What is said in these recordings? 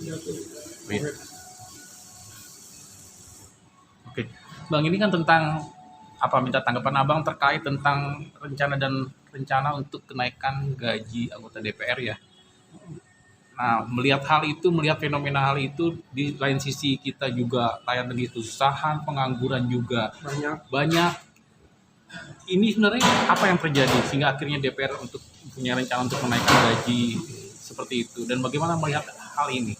waktunya tuh. Oke, Bang, ini kan tentang apa, minta tanggapan Abang terkait tentang rencana untuk kenaikan gaji anggota DPR ya. Nah, melihat hal itu, melihat fenomena hal itu, di lain sisi kita juga rakyat dan kesusahan, pengangguran juga banyak. Ini sebenarnya apa yang terjadi sehingga akhirnya DPR untuk punya rencana untuk menaikkan gaji seperti itu, dan bagaimana melihat hal ini?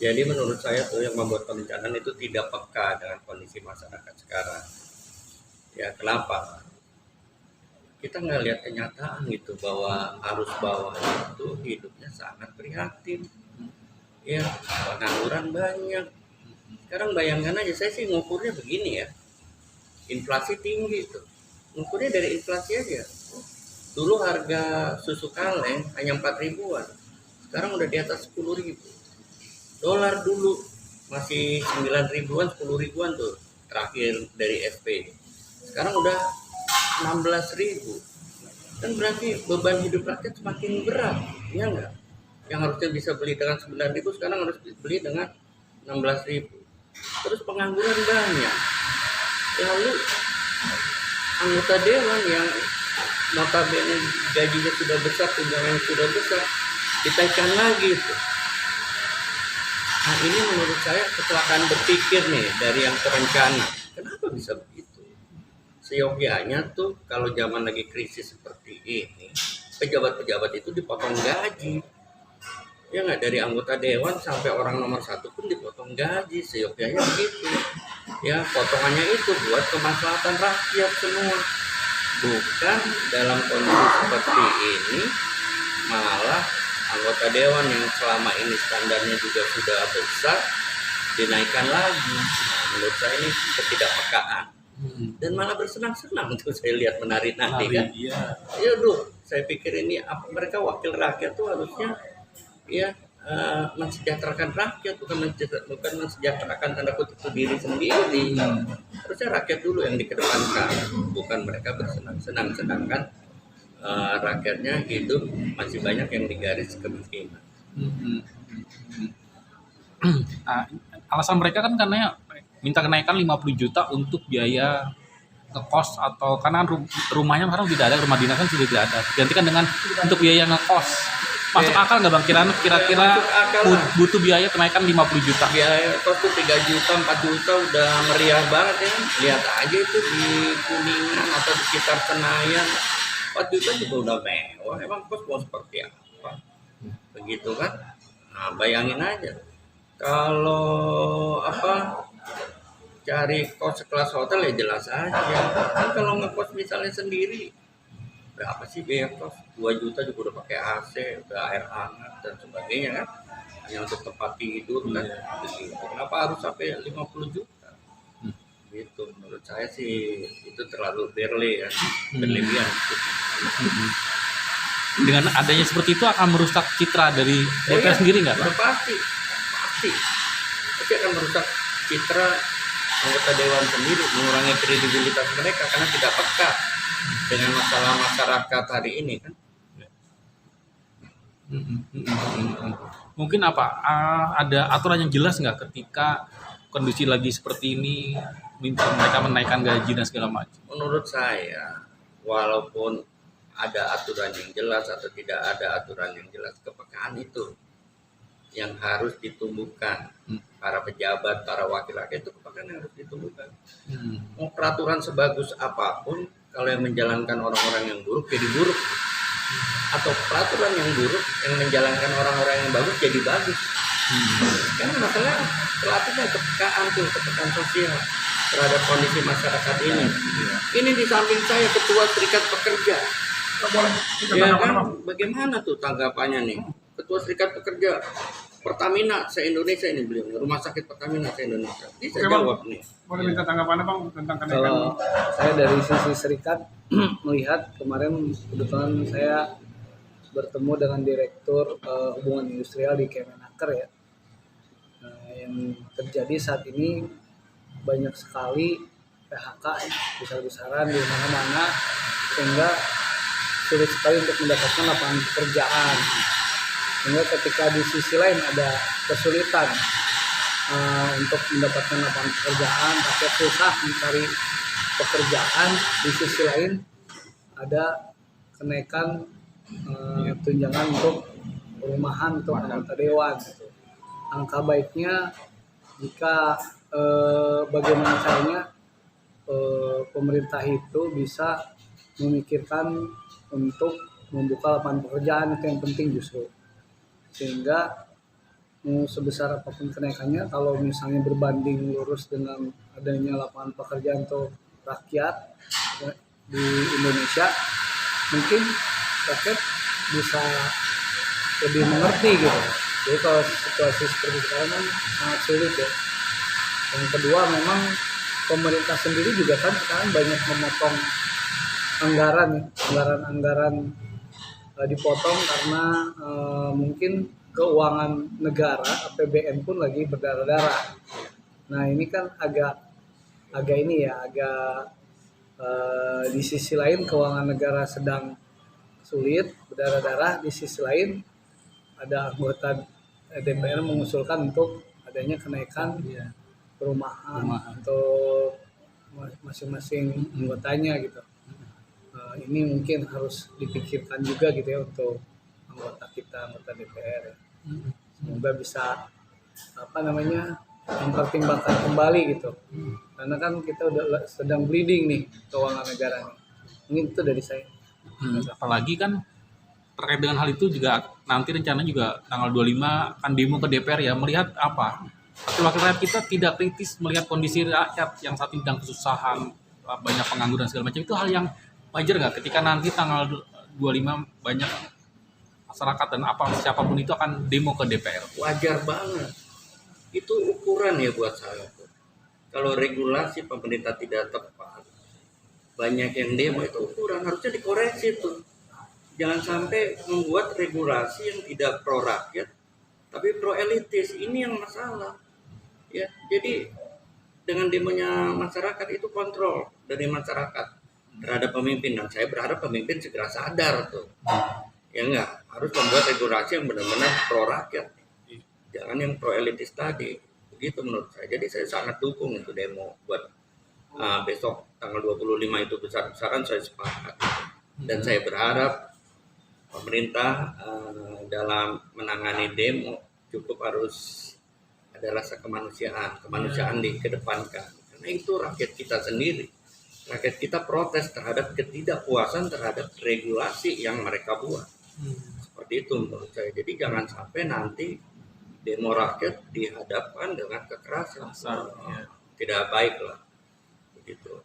Jadi menurut saya tuh yang membuat perencanaan itu tidak peka dengan kondisi masyarakat sekarang. Ya kenapa? Kita nggak lihat kenyataan gitu bahwa arus bawah itu hidupnya sangat prihatin. Ya pengangguran banyak. Sekarang bayangkan aja, saya sih ngukurnya begini ya. Inflasi tinggi tuh. Ngukurnya dari inflasi aja. Dulu harga susu kaleng hanya 4 ribuan. Sekarang udah di atas 10 ribu. Dolar dulu masih 9 ribuan, 10 ribuan tuh terakhir dari SP. Sekarang udah 16 ribu. Kan berarti beban hidup rakyat semakin berat, ya enggak? Yang harusnya bisa beli dengan 9 ribu sekarang harus beli dengan 16 ribu. Terus pengangguran banyak. Lalu anggota dewan yang notabene gajinya sudah besar, tunjangannya sudah besar, ditaikkan lagi tuh. Nah ini menurut saya kecelakaan berpikir nih dari yang terencana. Kenapa bisa begitu? Seyogianya tuh kalau zaman lagi krisis seperti ini, pejabat-pejabat itu dipotong gaji. Ya nggak, dari anggota dewan sampai orang nomor 1 pun dipotong gaji. Seyogianya begitu. Ya potongannya itu buat kemaslahatan rakyat semua. Bukan dalam kondisi seperti ini malah anggota dewan yang selama ini standarnya juga sudah besar dinaikkan lagi. Nah, menurut saya ini ketidakpekaan. Dan malah bersenang-senang tuh saya lihat menari-nari kan. Iya. Ya saya pikir ini mereka wakil rakyat tuh harusnya ya mensejahterakan rakyat, bukan mensejahterakan tanda kutip diri sendiri. Harusnya rakyat dulu yang dikedepankan, bukan mereka bersenang-senang, sedangkan rakyatnya hidup masih banyak yang di garis kemiskinan. Alasan mereka kan karena minta kenaikan 50 juta untuk biaya ngekos, atau karena rumahnya sekarang tidak ada, rumah dinas kan sudah tidak ada, digantikan dengan untuk biaya ngekos. Masuk akal nggak Bang? Kira-kira butuh biaya kenaikan 50 juta? Biaya kos tuh 3 juta, 4 juta udah meriah banget ya. Lihat aja itu di Kuningan atau di sekitar Senayan. 4 juta juga udah mewah. Emang kos mau seperti apa? Begitu kan? Nah, bayangin aja. Kalau cari kos sekelas hotel ya jelas aja. Kan kalau ngekos misalnya sendiri, berapa sih biaya kos? 2 juta juga udah pakai AC, udah air hangat dan sebagainya kan? Hanya untuk tempat tidur kan? Begitu. Kenapa harus sampai 50 juta? Gitu, menurut saya sih itu terlalu berlebihan. Dengan adanya seperti itu akan merusak citra dari DPR sendiri nggak Pak? Pasti akan merusak citra anggota dewan sendiri, mengurangi kredibilitas mereka karena tidak peka dengan masalah masyarakat hari ini kan. Mungkin ada aturan yang jelas nggak ketika kondisi lagi seperti ini, mereka menaikkan gaji dan segala macam? Menurut saya, walaupun ada aturan yang jelas atau tidak ada aturan yang jelas, kepekaan itu yang harus ditumbuhkan. Para pejabat, para wakil rakyat itu kepekaan yang harus ditumbuhkan. Mau peraturan sebagus apapun, kalau yang menjalankan orang-orang yang buruk jadi buruk, atau peraturan yang buruk yang menjalankan orang-orang yang bagus jadi bagus. Karena masalah pelatihnya kepekaan sosial terhadap kondisi masyarakat ini. Ini di samping saya ketua Serikat Pekerja. Ya kan, bagaimana tuh tanggapannya nih? Ketua Serikat Pekerja Pertamina se-Indonesia ini, beliau rumah sakit Pertamina se-Indonesia. Bisa jawab nih. Boleh minta tanggapan Bang tentang kenaikan? Kalau saya dari sisi serikat melihat kemarin kebetulan saya bertemu dengan Direktur Hubungan Industrial di Kemenaker ya. Yang terjadi saat ini banyak sekali PHK besar-besaran di mana-mana, sehingga sulit sekali untuk mendapatkan lapangan pekerjaan. Sehingga ketika di sisi lain ada kesulitan untuk mendapatkan lapangan pekerjaan, rakyat susah mencari pekerjaan, di sisi lain ada kenaikan tunjangan untuk perumahan untuk anggota dewan. Angka baiknya jika bagaimana caranya pemerintah itu bisa memikirkan untuk membuka lapangan pekerjaan, itu yang penting justru. Sehingga sebesar apapun kenaikannya, kalau misalnya berbanding lurus dengan adanya lapangan pekerjaan untuk rakyat di Indonesia, mungkin rakyat bisa lebih mengerti gitu. Jadi kalau situasi seperti sekarang kan sangat sulit ya. Yang kedua, memang pemerintah sendiri juga kan sekarang banyak memotong anggaran dipotong karena mungkin keuangan negara APBN pun lagi berdarah-darah. Nah ini kan agak di sisi lain keuangan negara sedang sulit berdarah-darah, di sisi lain ada anggota DPR mengusulkan untuk adanya kenaikan perumahan untuk masing-masing anggotanya gitu. Ini mungkin harus dipikirkan juga gitu ya untuk anggota DPR. Semoga bisa mempertimbangkan kembali gitu. Karena kan kita udah sedang bleeding nih keuangan negaranya. Mungkin itu dari saya. Apalagi kan terkait dengan hal itu juga nanti rencananya juga tanggal 25 akan demo ke DPR ya, melihat apa? Wakil rakyat kita tidak kritis melihat kondisi rakyat yang saat ini sedang kesusahan, banyak pengangguran segala macam. Itu hal yang wajar nggak ketika nanti tanggal 25 banyak masyarakat dan siapapun itu akan demo ke DPR? Wajar banget. Itu ukuran ya buat saya. Kalau regulasi pemerintah tidak tepat, banyak yang demo, itu ukuran, harusnya dikoreksi tuh. Jangan sampai membuat regulasi yang tidak pro rakyat tapi pro elitis. Ini yang masalah ya. Jadi dengan demonya masyarakat itu kontrol dari masyarakat terhadap pemimpin, dan saya berharap pemimpin segera sadar tuh ya, enggak harus membuat regulasi yang benar-benar pro rakyat, jangan yang pro elitis tadi. Begitu menurut saya. Jadi saya sangat dukung itu demo buat besok tanggal 25 itu besar-besaran, saya sepakat. Dan saya berharap pemerintah dalam menangani demo cukup harus ada rasa kemanusiaan dikedepankan. Karena itu rakyat kita sendiri. Rakyat kita protes terhadap ketidakpuasan terhadap regulasi yang mereka buat. Seperti itu menurut saya. Jadi jangan sampai nanti demo rakyat dihadapkan dengan kekerasan. Tidak baik lah. Begitu.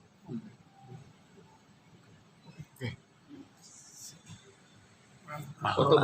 Foto